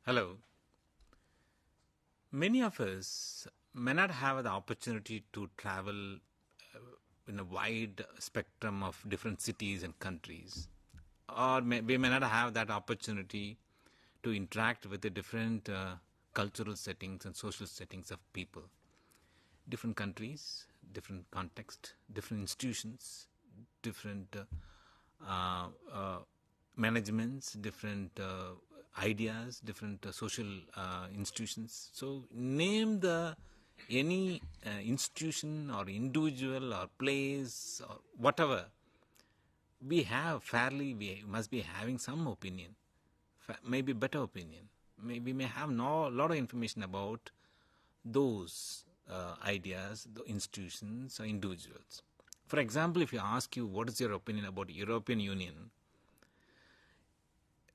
Hello. Many of us may not have the opportunity to travel in a wide spectrum of different cities and countries, or we may not have that opportunity to interact with the different cultural settings and social settings of people. Different countries, different context, different institutions, different managements, different ideas, different social institutions. So name the any institution or individual or place or whatever, we must be having some opinion, maybe better opinion. We may have a lot of information about those ideas, the institutions or individuals. For example, if you ask you what is your opinion about European Union,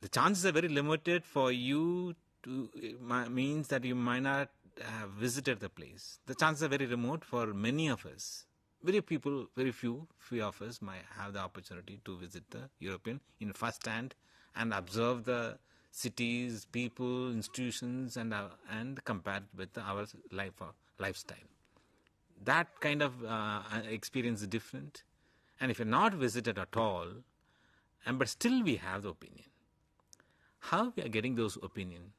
the chances are very limited for you to, means that you might not have visited the place. The chances are very remote for many of us. Very few of us might have the opportunity to visit the European in first hand and observe the cities, people, institutions, and compare it with our lifestyle. That kind of experience is different. And if you're not visited at all, but still we have the opinion. How we are getting those opinion?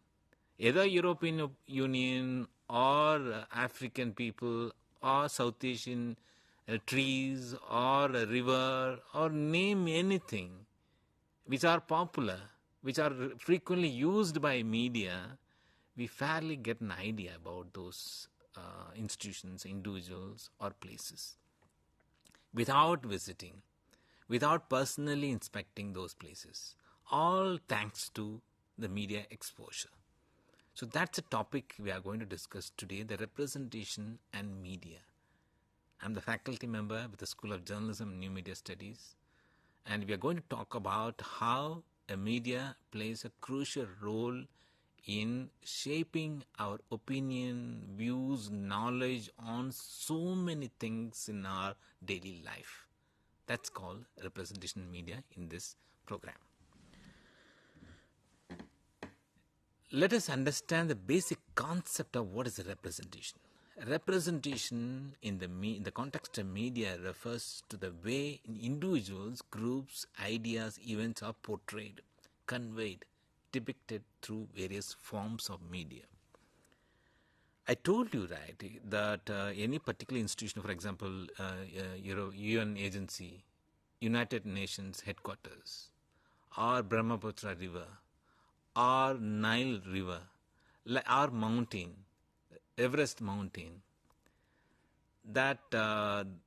Either European Union or African people or South Asian trees or a river or name anything which are popular, which are frequently used by media, we fairly get an idea about those institutions, individuals or places without visiting, without personally inspecting those places. All thanks to the media exposure. So that's a topic we are going to discuss today, the representation and media. I'm the faculty member with the School of Journalism and New Media Studies, and we are going to talk about how a media plays a crucial role in shaping our opinion, views, knowledge on so many things in our daily life. That's called representation media in this program. Let us understand the basic concept of what is a representation. Representation in the context of media refers to the way individuals, groups, ideas, events are portrayed, conveyed, depicted through various forms of media. I told you, right, that any particular institution, for example, UN agency, United Nations headquarters, or Brahmaputra River, or Nile River, or mountain, Everest mountain, that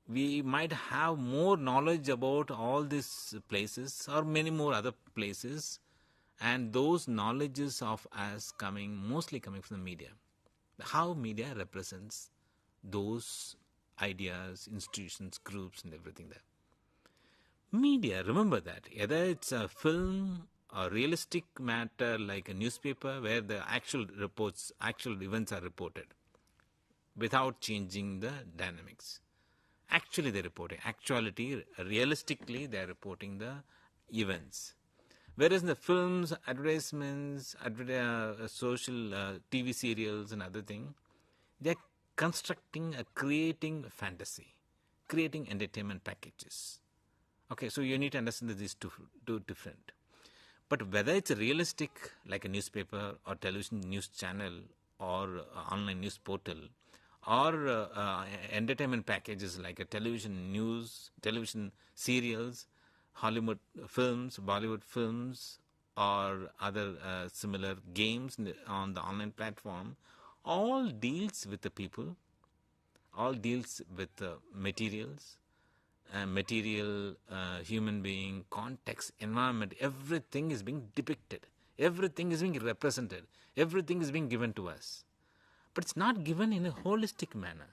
we might have more knowledge about all these places or many more other places, and those knowledges of us mostly coming from the media. How media represents those ideas, institutions, groups and everything there. Media, remember that, either it's a film, a realistic matter like a newspaper where the actual events are reported without changing the dynamics. Actually they're reporting, realistically they're reporting the events. Whereas in the films, advertisements, social TV serials and other things, they're creating fantasy, creating entertainment packages. Okay, so you need to understand that these two different. But whether it's realistic like a newspaper or television news channel or online news portal, or entertainment packages like a television news, television serials, Hollywood films, Bollywood films, or other similar games on the online platform, all deals with the people, all deals with materials, material, human being, context, environment. Everything is being depicted. Everything is being represented. Everything is being given to us. But it's not given in a holistic manner.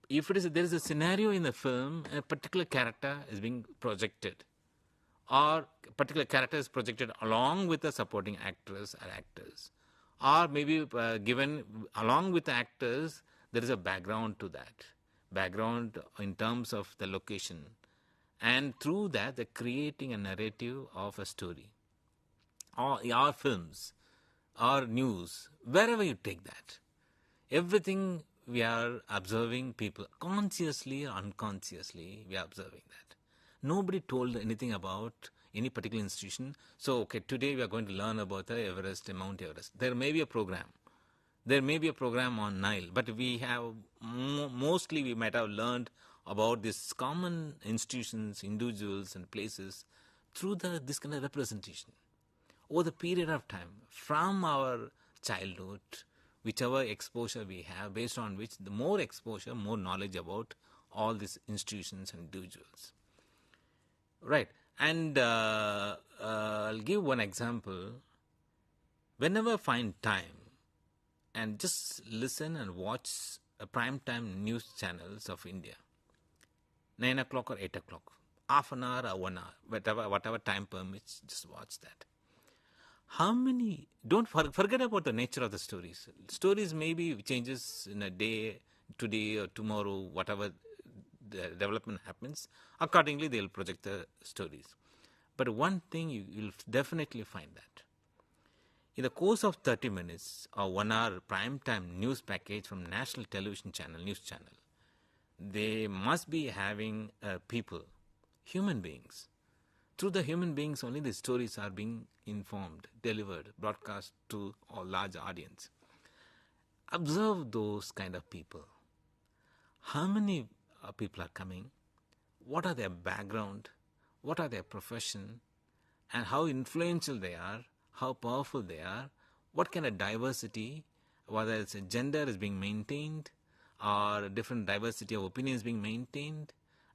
If there is a scenario in the film, a particular character is being projected, or a particular character is projected along with the supporting actress or actors, or maybe given along with the actors, there is a background to that. Background in terms of the location. And through that, they're creating a narrative of a story. Or our films, or news, wherever you take that. Everything we are observing people, consciously or unconsciously, we are observing that. Nobody told anything about any particular institution. So, okay, today we are going to learn about the Everest, Mount Everest. There may be a program. There may be a program on Nile, but we have, mostly we might have learned about these common institutions, individuals and places through this kind of representation. Over the period of time, from our childhood, whichever exposure we have, based on which the more exposure, more knowledge about all these institutions and individuals. Right. And I'll give one example. Whenever I find time, and just listen and watch a prime time news channels of India, 9 o'clock or 8 o'clock, half an hour or 1 hour, whatever time permits, just watch that. How many, don't forget about the nature of the stories. Stories maybe changes in a day, today or tomorrow, whatever the development happens, accordingly they'll project the stories. But one thing you'll definitely find that in the course of 30 minutes or 1 hour prime time news package from national television channel, news channel, they must be having people, human beings. Through the human beings only the stories are being informed, delivered, broadcast to a large audience. Observe those kind of people. How many people are coming? What are their background? What are their profession? And how influential they are? How powerful they are? What kind of diversity, whether it's a gender is being maintained or a different diversity of opinions being maintained,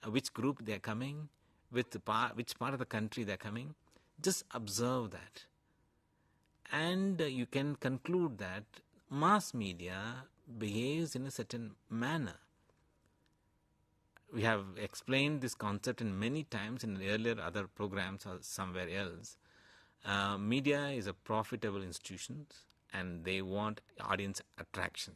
which group they are coming, with which part of the country they are coming. Just observe that. And you can conclude that mass media behaves in a certain manner. We have explained this concept in many times in earlier other programs or somewhere else. Media is a profitable institution and they want audience attraction.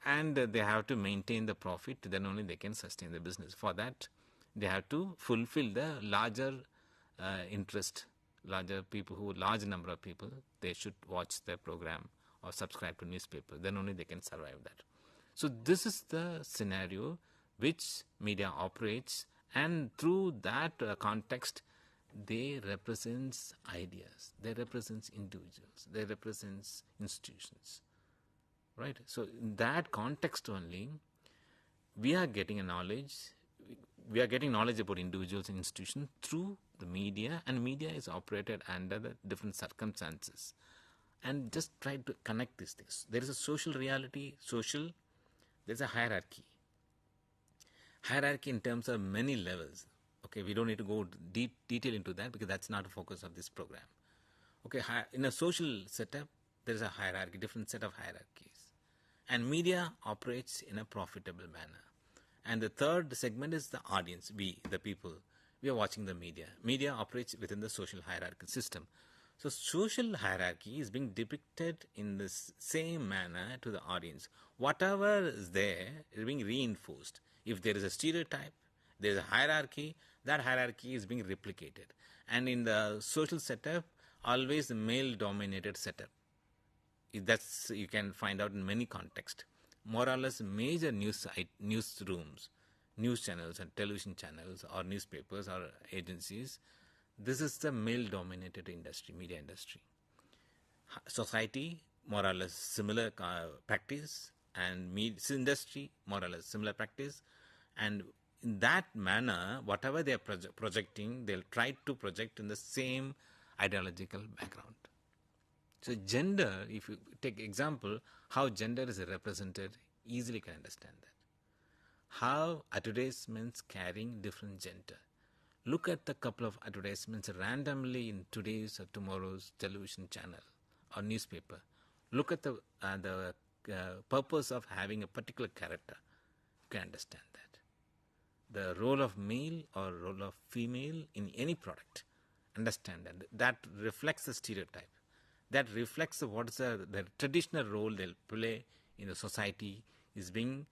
And they have to maintain the profit, then only they can sustain the business. For that, they have to fulfill the larger interest, large number of people, they should watch their program or subscribe to newspaper. Then only they can survive that. So this is the scenario which media operates, and through that context, they represent ideas, they represent individuals, they represent institutions, right? So in that context only, we are getting a knowledge. We are getting knowledge about individuals and institutions through the media, and media is operated under the different circumstances. And just try to connect these things. There is a social reality, there's a hierarchy. Hierarchy in terms of many levels. Okay, we don't need to go deep detail into that because that's not the focus of this program. Okay, in a social setup, there is a hierarchy, different set of hierarchies. And media operates in a profitable manner. And the third segment is the audience, we, the people. We are watching the media. Media operates within the social hierarchy system. So social hierarchy is being depicted in the same manner to the audience. Whatever is there is being reinforced. If there is a stereotype, there is a hierarchy, that hierarchy is being replicated. And in the social setup, always the male-dominated setup. That's, you can find out in many contexts. More or less major newsrooms, news channels and television channels or newspapers or agencies, this is the male-dominated industry, media industry. Society, more or less similar practice, and industry, more or less similar practice. And in that manner, whatever they are projecting, they'll try to project in the same ideological background. So gender, if you take example, how gender is represented easily can understand that. How advertisements carrying different gender. Look at the couple of advertisements randomly in today's or tomorrow's television channel or newspaper. Look at the purpose of having a particular character. You can understand that. The role of male or role of female in any product. Understand that. That reflects the stereotype. That reflects what is the traditional role they'll play in the society is being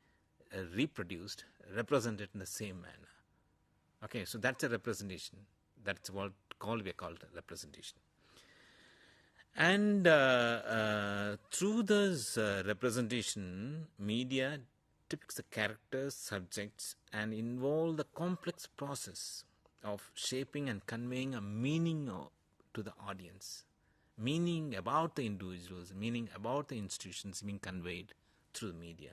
reproduced, represented in the same manner. Okay, so that's a representation. That's what we call representation. And through this representation, media depicts the characters, subjects, and involve the complex process of shaping and conveying a meaning to the audience, meaning about the individuals, meaning about the institutions being conveyed through the media.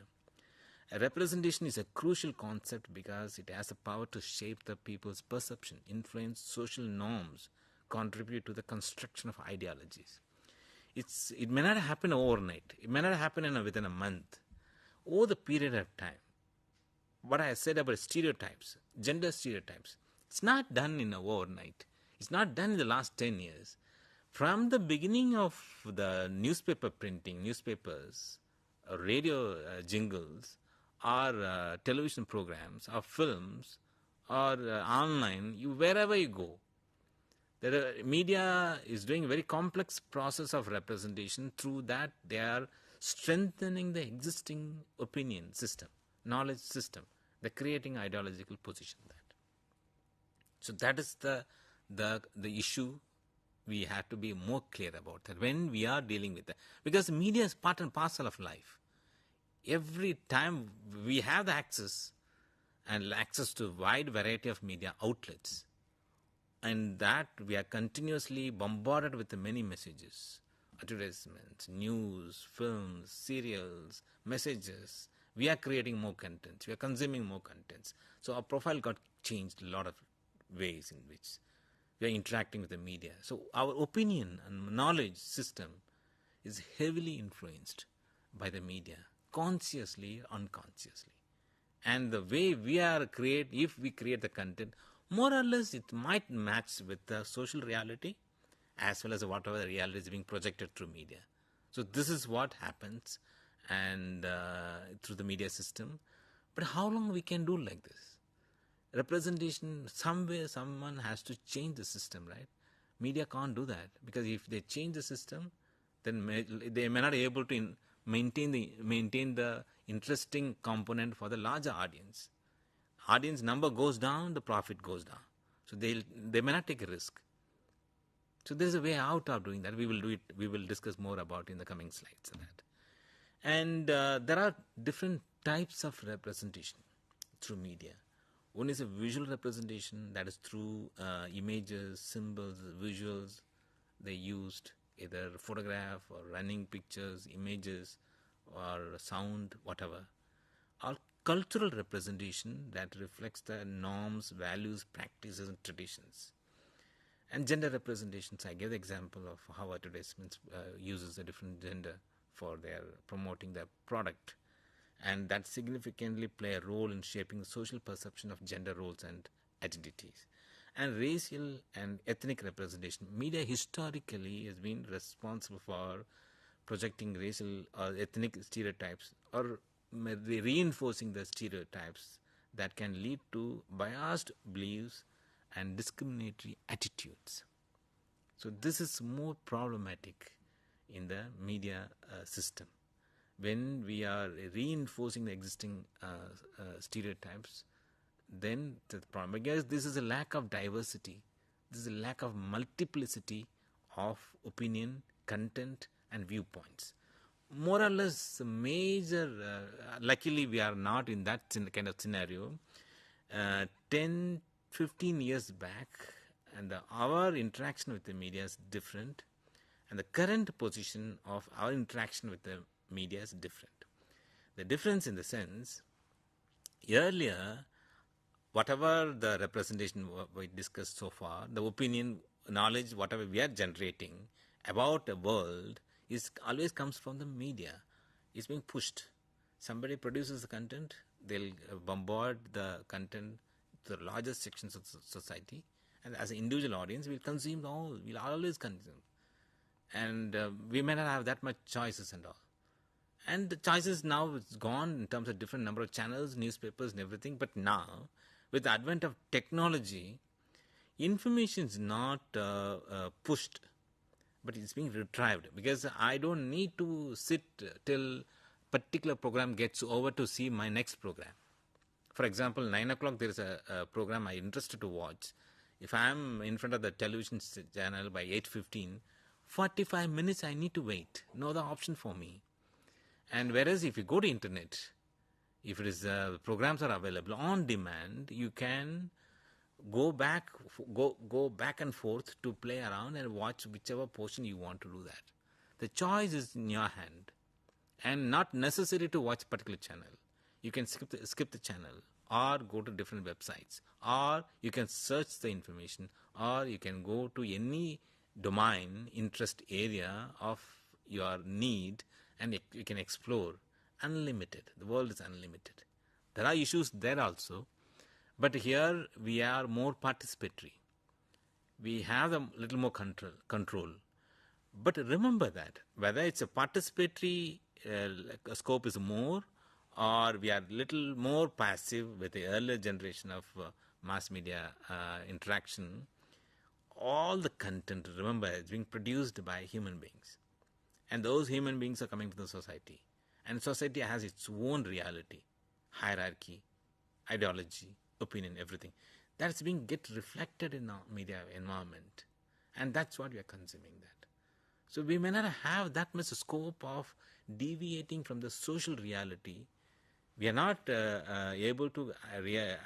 A representation is a crucial concept because it has the power to shape the people's perception, influence social norms, contribute to the construction of ideologies. It may not happen overnight. It may not happen within a month. Over the period of time, what I said about stereotypes, gender stereotypes, it's not done in overnight. It's not done in the last 10 years. From the beginning of the newspaper printing, newspapers, radio jingles, or television programs, or films, or online, wherever you go, the media is doing a very complex process of representation. Through that, they are strengthening the existing opinion system, knowledge system. They're creating ideological position that. So that is the issue we have to be more clear about that when we are dealing with that. Because media is part and parcel of life. Every time we have the access to a wide variety of media outlets, and that we are continuously bombarded with many messages, advertisements, news, films, serials, messages. We are creating more contents. We are consuming more contents. So our profile got changed a lot of ways in which we are interacting with the media. So our opinion and knowledge system is heavily influenced by the media, consciously or unconsciously. And the way if we create the content, more or less it might match with the social reality as well as whatever the reality is being projected through media. So this is what happens and through the media system. But how long we can do like this? Representation, somewhere someone has to change the system, right? Media can't do that, because if they change the system, then they may not be able to maintain the interesting component for the larger audience. Audience number goes down, the profit goes down. So they may not take a risk. So there's a way out of doing that. We will do it. We will discuss more about in the coming slides on that. And there are different types of representation through media. One is a visual representation, that is through images, symbols, visuals. They used either photograph or running pictures, images, or sound, whatever. Or cultural representation that reflects the norms, values, practices, and traditions. And gender representations, I gave the example of how advertisements uses a different gender for their promoting their product. And that significantly play a role in shaping the social perception of gender roles and identities. And racial and ethnic representation. Media historically has been responsible for projecting racial or ethnic stereotypes or reinforcing the stereotypes that can lead to biased beliefs and discriminatory attitudes. So this is more problematic in the media system. When we are reinforcing the existing stereotypes, then the problem, because this is a lack of diversity, this is a lack of multiplicity of opinion, content, and viewpoints. More or less major, luckily we are not in that kind of scenario. 10, 15 years back, and our interaction with the media is different, and the current position of our interaction with the media is different. The difference in the sense, earlier, whatever the representation we discussed so far, the opinion, knowledge, whatever we are generating about the world is always comes from the media. It's being pushed. Somebody produces the content, they'll bombard the content to the largest sections of society, and as an individual audience, we'll always consume. And we may not have that much choices and all. And the choices now is gone in terms of different number of channels, newspapers and everything. But now, with the advent of technology, information is not pushed, but it's being retrieved, because I don't need to sit till particular program gets over to see my next program. For example, 9 o'clock there is a program I'm interested to watch. If I'm in front of the television channel by 8:15, 45 minutes I need to wait. No other option for me. And whereas if you go to internet, if it is programs are available on demand, you can go back and forth to play around and watch whichever portion you want to do that. The choice is in your hand, and not necessary to watch particular channel. You can skip the channel, or go to different websites, or you can search the information, or you can go to any domain, interest area of your need, and you can explore. Unlimited. The world is unlimited. There are issues there also, but here we are more participatory. We have a little more control. But remember that whether it's a participatory scope is more, or we are little more passive with the earlier generation of mass media interaction, all the content, remember, is being produced by human beings. And those human beings are coming to the society. And society has its own reality, hierarchy, ideology, opinion, everything. That's being reflected in our media environment. And that's what we are consuming that. So we may not have that much scope of deviating from the social reality. We are not able to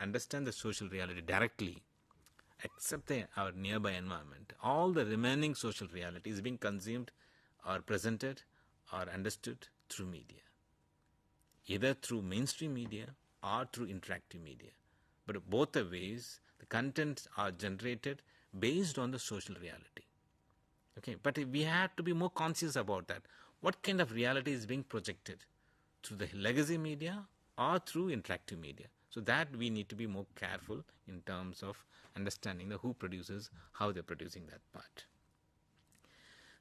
understand the social reality directly, except our nearby environment. All the remaining social reality is being consumed or presented or understood through media, either through mainstream media or through interactive media. But both the ways, the contents are generated based on the social reality. Okay, but we have to be more conscious about that. What kind of reality is being projected through the legacy media or through interactive media? So that we need to be more careful in terms of understanding who produces, how they're producing that part.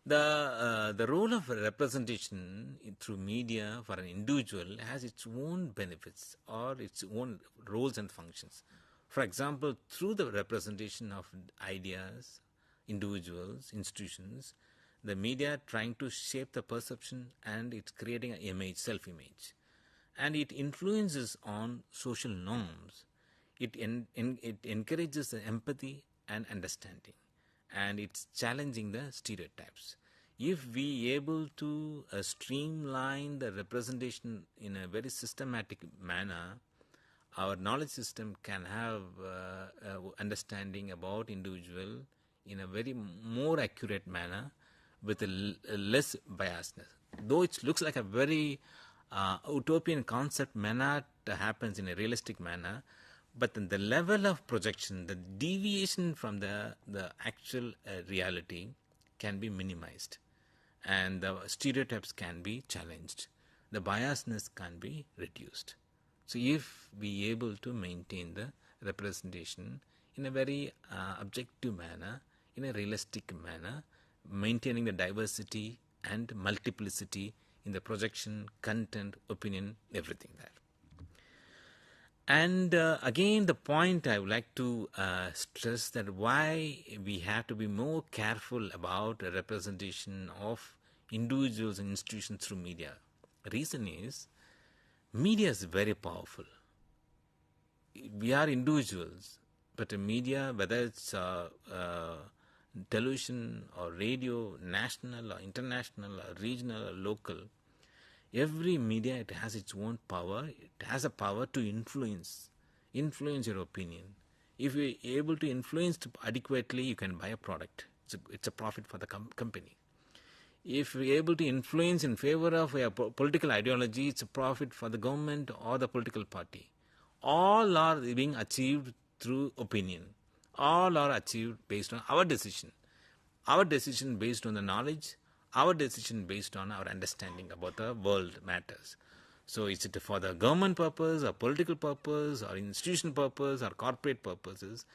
The role of representation through media for an individual has its own benefits or its own roles and functions. For example, through the representation of ideas, individuals, institutions, the media trying to shape the perception, and it's creating an image, self-image. And it influences on social norms. It encourages the empathy and understanding, and it's challenging the stereotypes. If we able to streamline the representation in a very systematic manner, our knowledge system can have understanding about individual in a very more accurate manner with a less biasness. Though it looks like a very utopian concept may not happens in a realistic manner, but then the level of projection, the deviation from the actual reality can be minimized, and the stereotypes can be challenged. The biasness can be reduced. So if we able to maintain the representation in a very objective manner, in a realistic manner, maintaining the diversity and multiplicity in the projection, content, opinion, everything there. And again, the point I would like to stress that why we have to be more careful about the representation of individuals and institutions through media. The reason is, media is very powerful. We are individuals, but the media, whether it's television or radio, national or international or regional or local, every media, it has its own power. It has a power to influence your opinion. If you're able to influence adequately, you can buy a product. It's a profit for the company. If you're able to influence in favor of a political ideology, it's a profit for the government or the political party. All are being achieved through opinion. All are achieved based on our decision. Our decision based on the knowledge, our decision based on our understanding about the world matters. So is it for the government purpose or political purpose or institutional purpose or corporate purposes?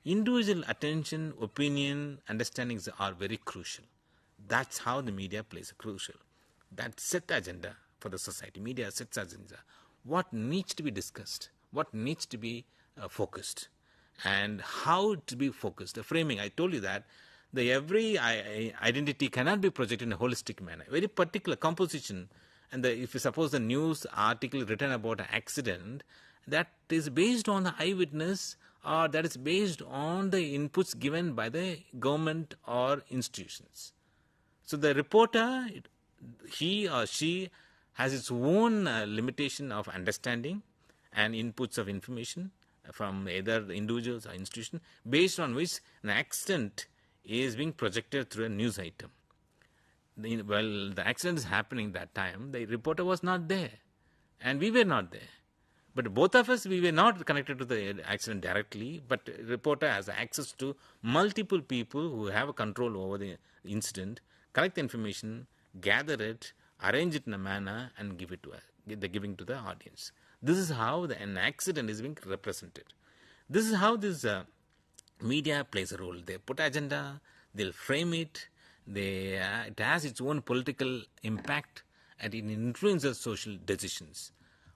Individual attention, opinion, understandings are very crucial. That's how the media plays a crucial. That set agenda for the society. Media sets agenda. What needs to be discussed? What needs to be focused? And how to be focused? The framing. I told you that the every identity cannot be projected in a holistic manner. Very particular composition. And if you suppose the news article written about an accident, that is based on the eyewitness, or that is based on the inputs given by the government or institutions. So the reporter, he or she has its own limitation of understanding and inputs of information from either individuals or institution, based on which an accident is being projected through a news item. Well, the accident is happening that time, the reporter was not there and we were not there. But both of us, we were not connected to the accident directly, but reporter has access to multiple people who have a control over the incident, collect the information, gather it, arrange it in a manner and give it to giving to the audience. This is how an accident is being represented. This is how this media plays a role. They put agenda, they'll frame it, it has its own political impact and it influences social decisions.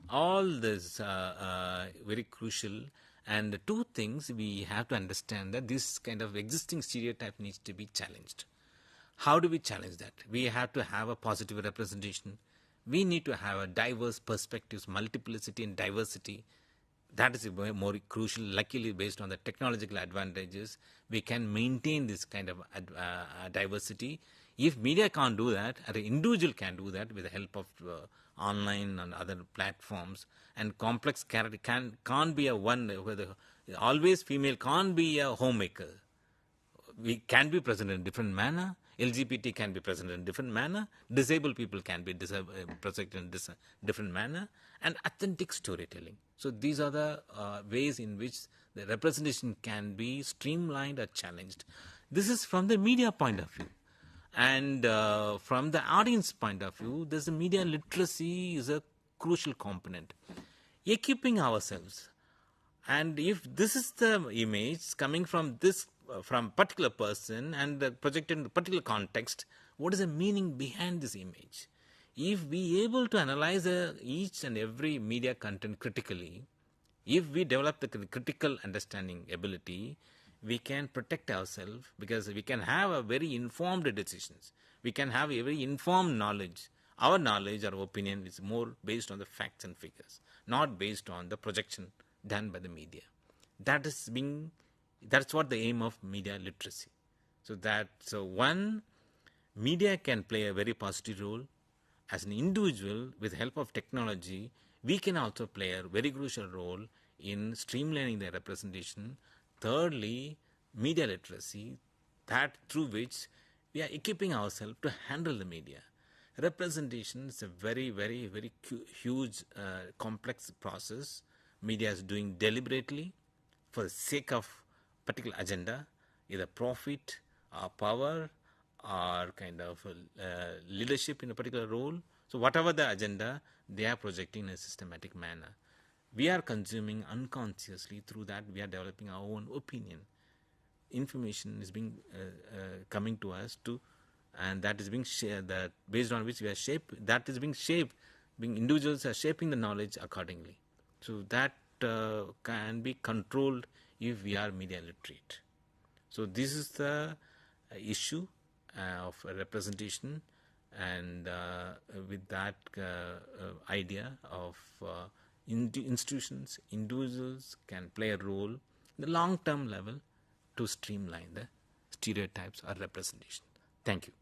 All this very crucial. And the two things we have to understand, that this kind of existing stereotype needs to be challenged. How do we challenge that? We have to have a positive representation. We need to have a diverse perspectives, multiplicity and diversity. That is more crucial. Luckily, based on the technological advantages, we can maintain this kind of diversity. If media can't do that, an individual can do that with the help of online and other platforms. And complex character can't be a one, whether always female can't be a homemaker. We can be present in a different manner. LGBT can be present in a different manner. Disabled people can be present in a different manner. And authentic storytelling. So these are the ways in which the representation can be streamlined or challenged. This is from the media point of view. And from the audience point of view, there's a media literacy is a crucial component. Equipping ourselves. And if this is the image coming from this, from particular person and projected in a particular context, what is the meaning behind this image? If we able to analyze each and every media content critically, if we develop the critical understanding ability, we can protect ourselves, because we can have a very informed decisions. We can have a very informed knowledge. Our knowledge, our opinion is more based on the facts and figures, not based on the projection done by the media. That's what the aim of media literacy. So one, media can play a very positive role. As an individual, with help of technology, we can also play a very crucial role in streamlining the representation. Thirdly, media literacy, that through which we are equipping ourselves to handle the media. Representation is a very, very, very huge, complex process. Media is doing deliberately for the sake of particular agenda, either profit or power or kind of leadership in a particular role. So whatever the agenda, they are projecting in a systematic manner. We are consuming unconsciously. Through that, we are developing our own opinion. Information is being coming to us and that is being shared, that based on which we are shaped, that is being shaped, individuals are shaping the knowledge accordingly. So that can be controlled if we are media literate. So this is the issue of representation, and with that idea of institutions, individuals can play a role in the long-term level to streamline the stereotypes or representation. Thank you.